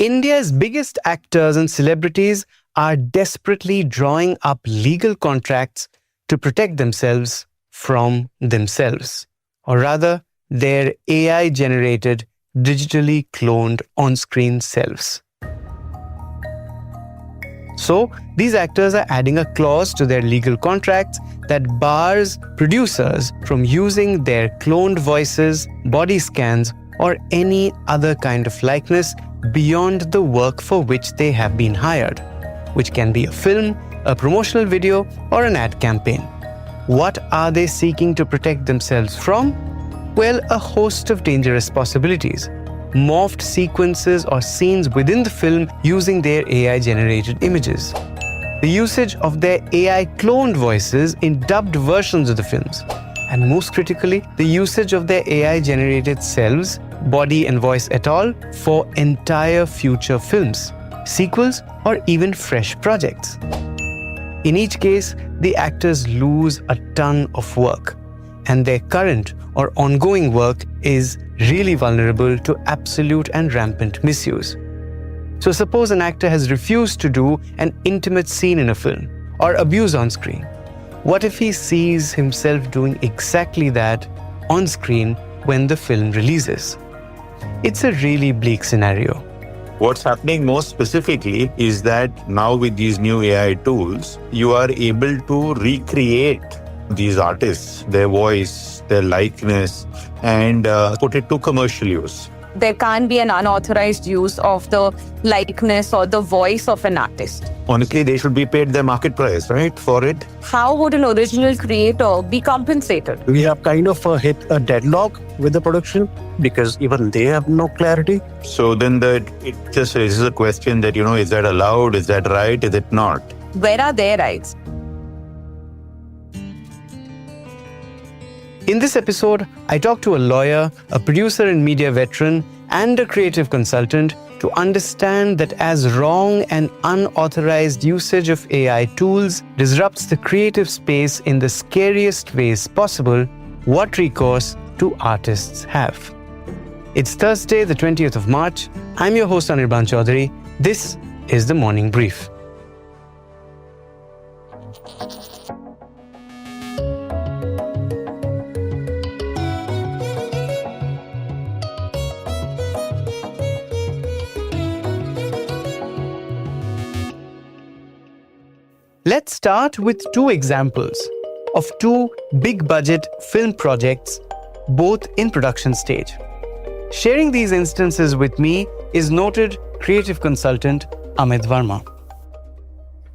India's biggest actors and celebrities are desperately drawing up legal contracts to protect themselves from themselves, or rather, their AI-generated, digitally cloned on-screen selves. So, these actors are adding a clause to their legal contracts that bars producers from using their cloned voices, body scans, or any other kind of likeness beyond the work for which they have been hired, which can be a film, a promotional video, or an ad campaign. What are they seeking to protect themselves from? Well, a host of dangerous possibilities. Morphed sequences or scenes within the film using their AI-generated images. The usage of their AI-cloned voices in dubbed versions of the films. And most critically, the usage of their AI-generated selves, body and voice et al., for entire future films, sequels, or even fresh projects. In each case, the actors lose a ton of work, and their current or ongoing work is really vulnerable to absolute and rampant misuse. So suppose an actor has refused to do an intimate scene in a film or abuse on screen. What if he sees himself doing exactly that on screen when the film releases? It's a really bleak scenario. What's happening most specifically is that now with these new AI tools, you are able to recreate these artists, their voice, their likeness, and put it to commercial use. There can't be an unauthorized use of the likeness or the voice of an artist. Honestly, they should be paid their market price, right, for it. How would an original creator be compensated? We have kind of hit a deadlock with the production because even they have no clarity. So then it just raises a question that, is that allowed? Is that right? Is it not? Where are their rights? In this episode, I talked to a lawyer, a producer and media veteran, and a creative consultant to understand that as wrong and unauthorized usage of AI tools disrupts the creative space in the scariest ways possible, what recourse do artists have? It's Thursday, the 20th of March. I'm your host, Anirban Chowdhury. This is The Morning Brief. Let's start with two examples of two big-budget film projects, both in production stage. Sharing these instances with me is noted creative consultant Amit Vermaa.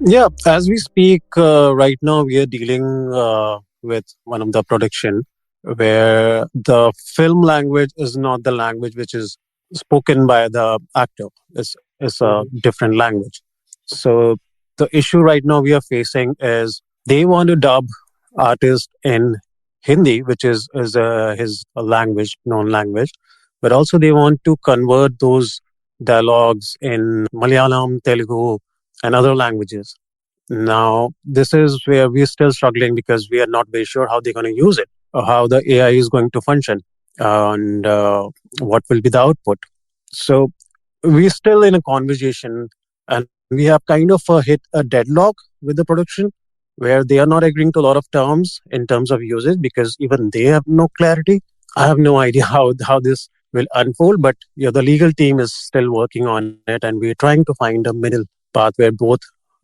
Yeah, as we speak right now, we are dealing with one of the production where the film language is not the language which is spoken by the actor. It's a different language. So the issue right now we are facing is they want to dub artists in Hindi, which is his language, known language, but also they want to convert those dialogues in Malayalam, Telugu, and other languages. Now, this is where we're still struggling because we are not very sure how they're going to use it, or how the AI is going to function, and what will be the output. So we're still in a conversation, and we have kind of hit a deadlock with the production where they are not agreeing to a lot of terms in terms of usage because even they have no clarity. I have no idea how this will unfold, but the legal team is still working on it, and we're trying to find a middle path where both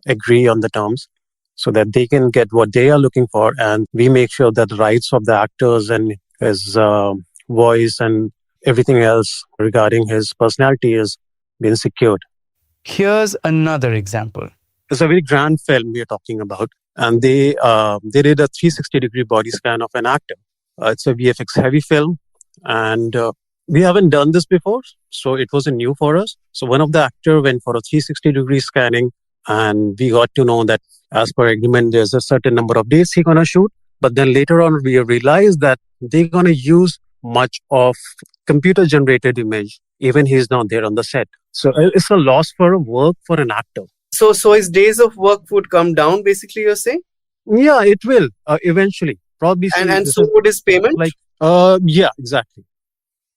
agree on the terms so that they can get what they are looking for, and we make sure that the rights of the actors and his voice and everything else regarding his personality is being secured. Here's another example. It's a very grand film we are talking about, and they did a 360-degree body scan of an actor. It's a VFX heavy film, and we haven't done this before, so it was new for us. So one of the actor went for a 360-degree scanning, and we got to know that as per agreement, there's a certain number of days he's going to shoot. But then later on, we realized that they're going to use much of computer-generated image, even he's not there on the set. So it's a loss for work for an actor. So his days of work would come down, basically, you're saying? Yeah, it will eventually. Probably. And so would his payment? Yeah, exactly.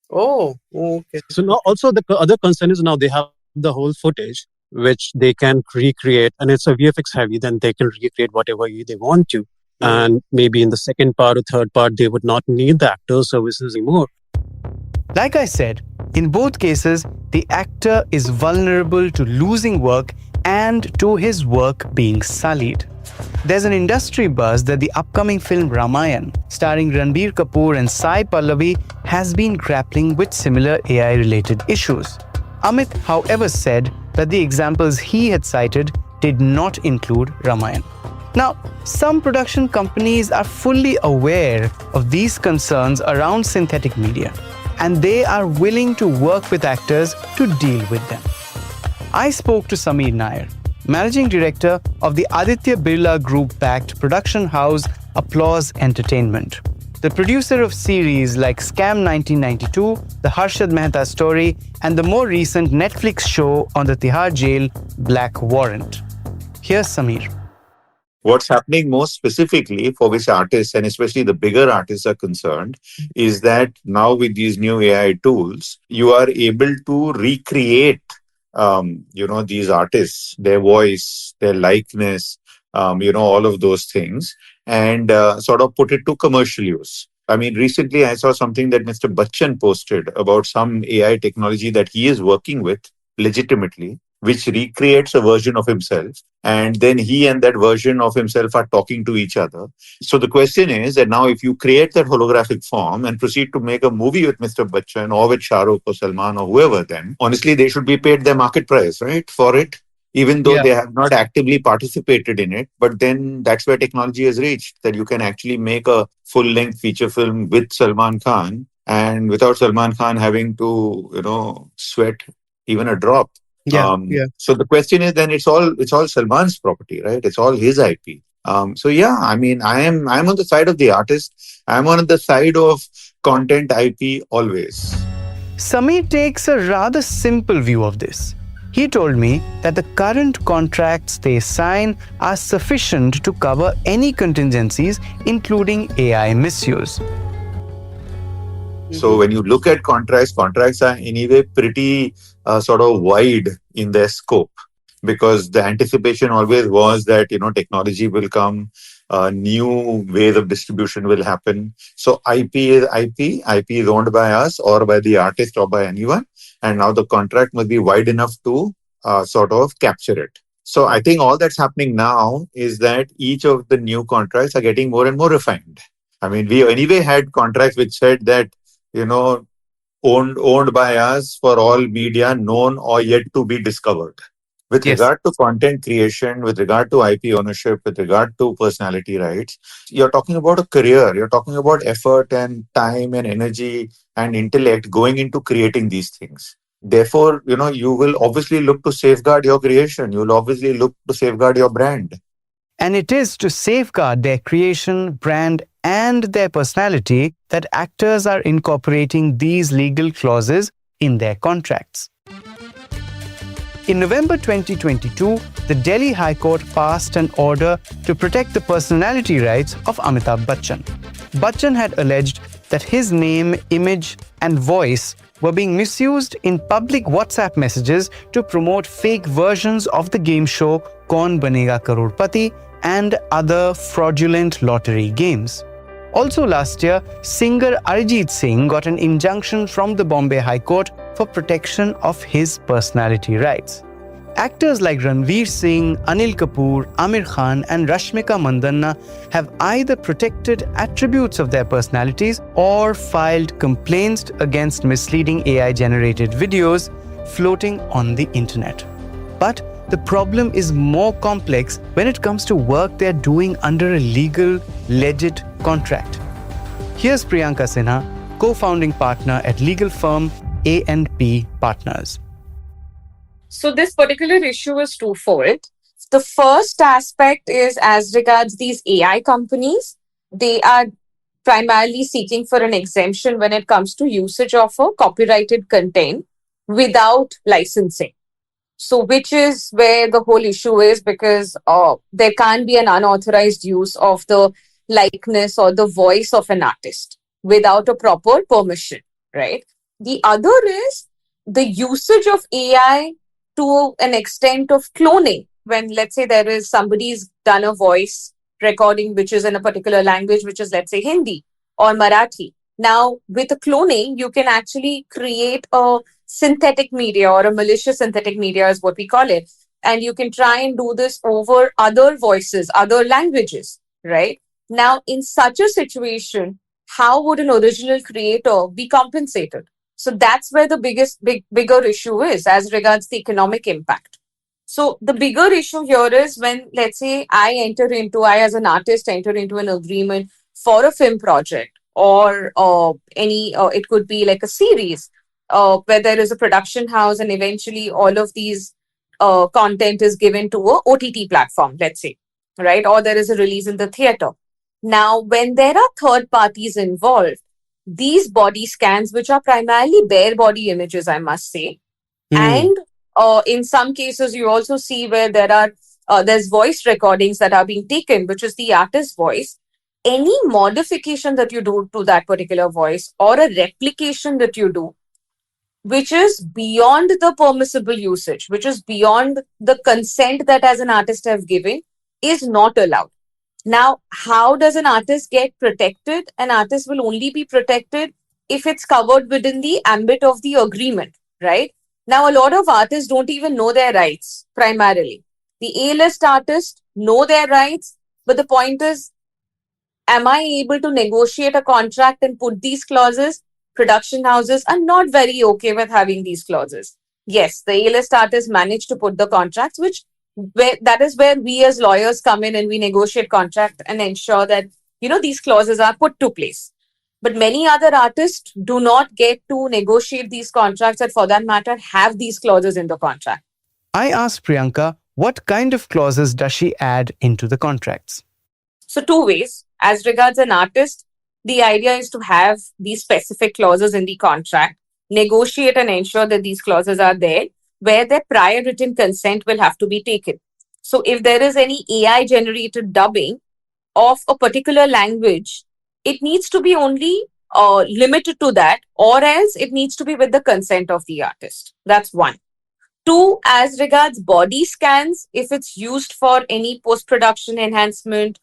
Oh, okay. So now also the other concern is now they have the whole footage, which they can recreate, and it's a VFX heavy, then they can recreate whatever they want to. And maybe in the second part or third part, they would not need the actor's services anymore. Like I said, in both cases, the actor is vulnerable to losing work and to his work being sullied. There's an industry buzz that the upcoming film Ramayan, starring Ranbir Kapoor and Sai Pallavi, has been grappling with similar AI-related issues. Amit, however, said that the examples he had cited did not include Ramayan. Now, some production companies are fully aware of these concerns around synthetic media, and they are willing to work with actors to deal with them. I spoke to Sameer Nair, Managing Director of the Aditya Birla Group-backed production house Applause Entertainment, the producer of series like Scam 1992, The Harshad Mehta Story, and the more recent Netflix show on the Tihar jail, Black Warrant. Here's Sameer. What's happening most specifically for which artists, and especially the bigger artists, are concerned, is that now with these new AI tools, you are able to recreate, these artists, their voice, their likeness, all of those things, and sort of put it to commercial use. I mean, recently I saw something that Mr. Bachchan posted about some AI technology that he is working with legitimately, which recreates a version of himself. And then he and that version of himself are talking to each other. So the question is that now if you create that holographic form and proceed to make a movie with Mr. Bachchan or with Shah Rukh or Salman or whoever, then honestly, they should be paid their market price, right, for it, even though they have not actively participated in it. But then that's where technology has reached, that you can actually make a full-length feature film with Salman Khan and without Salman Khan having to, sweat even a drop. So the question is, then it's all Salman's property, right? It's all his IP. I'm on the side of the artist. I'm on the side of content IP always. Sameer takes a rather simple view of this. He told me that the current contracts they sign are sufficient to cover any contingencies, including AI misuse. So when you look at contracts are anyway pretty sort of wide in their scope, because the anticipation always was that, technology will come, new ways of distribution will happen. So IP is IP. IP is owned by us or by the artist or by anyone. And now the contract must be wide enough to sort of capture it. So I think all that's happening now is that each of the new contracts are getting more and more refined. I mean, we anyway had contracts which said that, owned by us for all media known or yet to be discovered. With regard to content creation, with regard to IP ownership, with regard to personality rights, you're talking about a career. You're talking about effort and time and energy and intellect going into creating these things. Therefore, you will obviously look to safeguard your creation. You'll obviously look to safeguard your brand. And it is to safeguard their creation, brand, and their personality that actors are incorporating these legal clauses in their contracts. In November 2022, the Delhi High Court passed an order to protect the personality rights of Amitabh Bachchan. Bachchan had alleged that his name, image, and voice were being misused in public WhatsApp messages to promote fake versions of the game show Kaun Banega Crorepati and other fraudulent lottery games. Also last year, singer Arijit Singh got an injunction from the Bombay High Court for protection of his personality rights. Actors like Ranveer Singh, Anil Kapoor, Aamir Khan and Rashmika Mandanna have either protected attributes of their personalities or filed complaints against misleading AI-generated videos floating on the internet. But the problem is more complex when it comes to work they're doing under a legal, legit contract. Here's Priyanka Sinha, co-founding partner at legal firm A&P Partners. So this particular issue is twofold. The first aspect is as regards these AI companies, they are primarily seeking for an exemption when it comes to usage of a copyrighted content without licensing. So which is where the whole issue is, because there can't be an unauthorized use of the likeness or the voice of an artist without a proper permission, right? The other is the usage of AI to an extent of cloning. When, let's say, there is somebody's done a voice recording which is in a particular language, which is, let's say, Hindi or Marathi. Now, with a cloning, you can actually create a synthetic media or a malicious synthetic media is what we call it. And you can try and do this over other voices, other languages, right? Now, in such a situation, how would an original creator be compensated? So that's where the bigger issue is as regards the economic impact. So the bigger issue here is when, let's say, I as an artist enter into an agreement for a film project or it could be like a series where there is a production house and eventually all of these content is given to a OTT platform, let's say, right? Or there is a release in the theater. Now, when there are third parties involved, these body scans, which are primarily bare body images, I must say, and in some cases, you also see where there's voice recordings that are being taken, which is the artist's voice. Any modification that you do to that particular voice or a replication that you do, which is beyond the permissible usage, which is beyond the consent that as an artist have given, is not allowed. Now, how does an artist get protected? An artist will only be protected if it's covered within the ambit of the agreement, right? Now, a lot of artists don't even know their rights, primarily. The A-list artists know their rights, but the point is, am I able to negotiate a contract and put these clauses? Production houses are not very okay with having these clauses. Yes, the A-list artists manage to put the contracts, that is where we as lawyers come in and we negotiate contract and ensure that, these clauses are put to place. But many other artists do not get to negotiate these contracts and for that matter, have these clauses in the contract. I asked Priyanka, what kind of clauses does she add into the contracts? So two ways. As regards an artist, the idea is to have these specific clauses in the contract, negotiate and ensure that these clauses are there, where their prior written consent will have to be taken. So if there is any AI generated dubbing of a particular language, it needs to be only limited to that, or else it needs to be with the consent of the artist. That's one. Two, as regards body scans, if it's used for any post-production enhancement,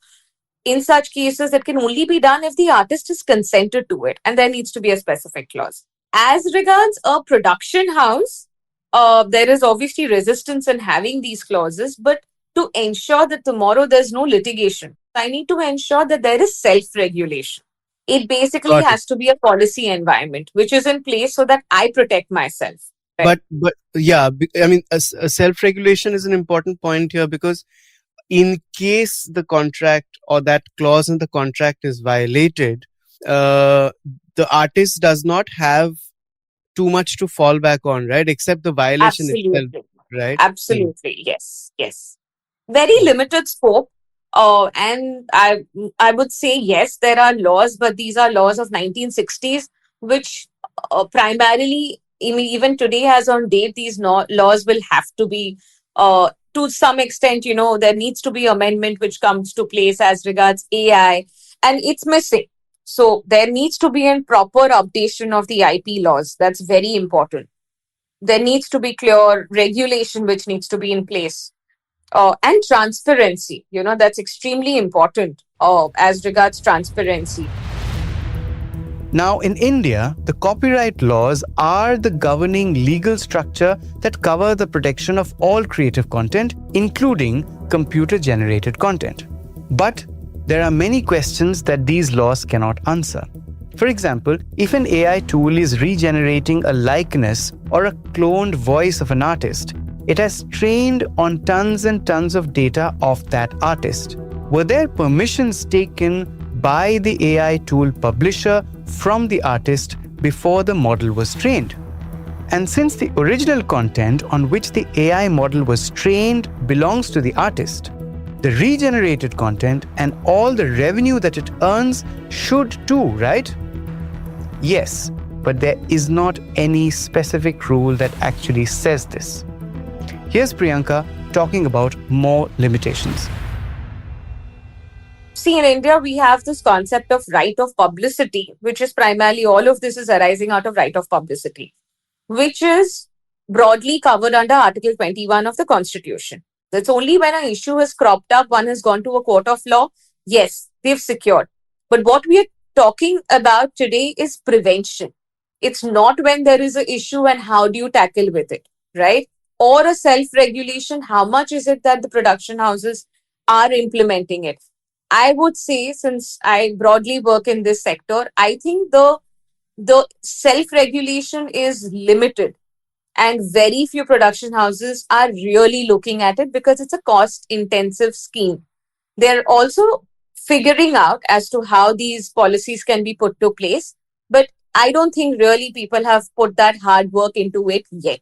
in such cases, it can only be done if the artist is consented to it, and there needs to be a specific clause. As regards a production house, there is obviously resistance in having these clauses, but to ensure that tomorrow there's no litigation, I need to ensure that there is self-regulation. It basically has to be a policy environment which is in place so that I protect myself. Right? But yeah, I mean, a self-regulation is an important point here, because in case the contract or that clause in the contract is violated, the artist does not have too much to fall back on, right? Except the violation itself, right? Absolutely, yes. Very limited scope. And I would say, yes, there are laws, but these are laws of 1960s, which primarily, even today as on date, these laws will have to be, to some extent, there needs to be amendment which comes to place as regards AI, and it's missing. So there needs to be a proper updation of the IP laws. That's very important. There needs to be clear regulation which needs to be in place. And transparency, that's extremely important as regards transparency. Now, in India, the copyright laws are the governing legal structure that cover the protection of all creative content, including computer-generated content. But there are many questions that these laws cannot answer. For example, if an AI tool is regenerating a likeness or a cloned voice of an artist, it has trained on tons and tons of data of that artist. Were there permissions taken by the AI tool publisher from the artist before the model was trained? And since the original content on which the AI model was trained belongs to the artist, the regenerated content and all the revenue that it earns should too, right? Yes, but there is not any specific rule that actually says this. Here's Priyanka talking about more limitations. See, in India, we have this concept of right of publicity, which is primarily all of this is arising out of right of publicity, which is broadly covered under Article 21 of the Constitution. It's only when an issue has cropped up, one has gone to a court of law, yes, they've secured. But what we are talking about today is prevention. It's not when there is an issue and how do you tackle with it, right? Or a self-regulation, how much is it that the production houses are implementing it? I would say, since I broadly work in this sector, I think the self-regulation is limited and very few production houses are really looking at it because it's a cost-intensive scheme. They're also figuring out as to how these policies can be put to place, but I don't think really people have put that hard work into it yet.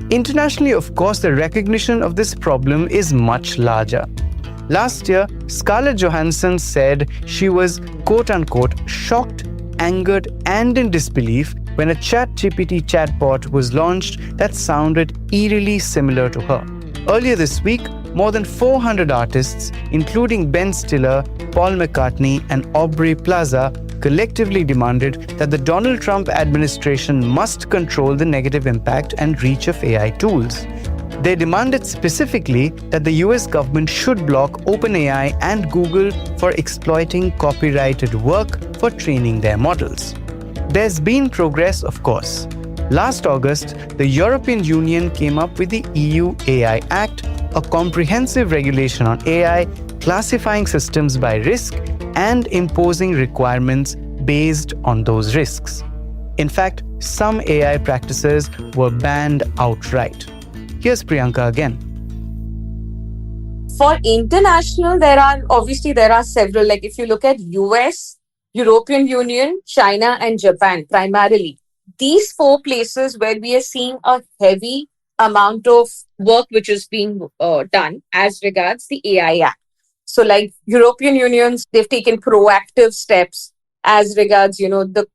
Internationally, of course, the recognition of this problem is much larger. Last year, Scarlett Johansson said she was quote-unquote shocked, angered and in disbelief when a ChatGPT chatbot was launched that sounded eerily similar to her. Earlier this week, more than 400 artists, including Ben Stiller, Paul McCartney and Aubrey Plaza, collectively demanded that the Donald Trump administration must control the negative impact and reach of AI tools. They demanded specifically that the US government should block OpenAI and Google for exploiting copyrighted work for training their models. There's been progress, of course. Last August, the European Union came up with the EU AI Act, a comprehensive regulation on AI, classifying systems by risk and imposing requirements based on those risks. In fact, some AI practices were banned outright. Here's Priyanka again. For international, there are several. Like if you look at US, European Union, China, and Japan primarily, these four places where we are seeing a heavy amount of work which is being done as regards the AI Act. So like European Unions, they've taken proactive steps as regards, the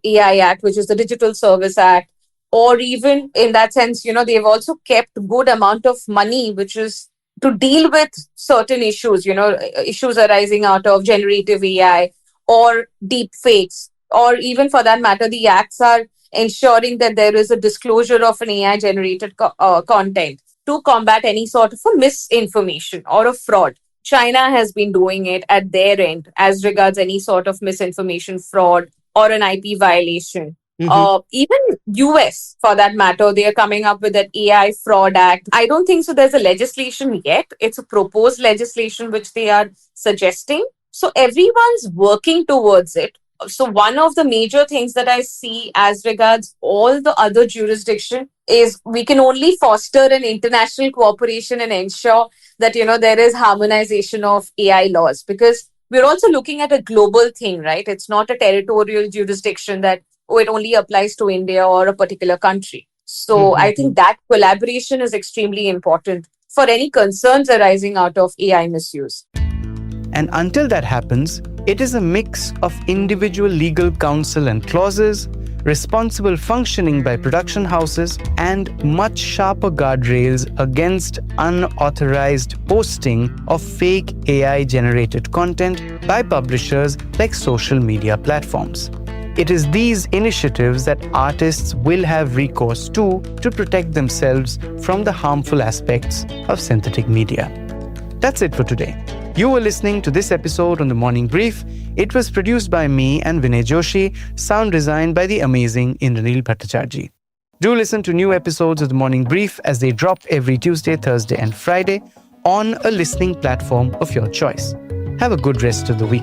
AI Act, which is the Digital Service Act, or even in that sense, they've also kept good amount of money, which is to deal with certain issues, issues arising out of generative AI or deep fakes, or even for that matter, the acts are ensuring that there is a disclosure of an AI generated content to combat any sort of a misinformation or a fraud. China has been doing it at their end as regards any sort of misinformation, fraud, or an IP violation. Even US, for that matter, they are coming up with an AI Fraud Act. I don't think so there's a legislation yet. It's a proposed legislation which they are suggesting. So everyone's working towards it. So one of the major things that I see as regards all the other jurisdiction is we can only foster an international cooperation and ensure that, there is harmonization of AI laws, because we're also looking at a global thing, right? It's not a territorial jurisdiction that, it only applies to India or a particular country. So I think that collaboration is extremely important for any concerns arising out of AI misuse. And until that happens, it is a mix of individual legal counsel and clauses, responsible functioning by production houses, and much sharper guardrails against unauthorized posting of fake AI-generated content by publishers like social media platforms. It is these initiatives that artists will have recourse to protect themselves from the harmful aspects of synthetic media. That's it for today. You were listening to this episode on The Morning Brief. It was produced by me and Vinay Joshi, sound designed by the amazing Indranil Bhattacharjee. Do listen to new episodes of The Morning Brief as they drop every Tuesday, Thursday and Friday on a listening platform of your choice. Have a good rest of the week.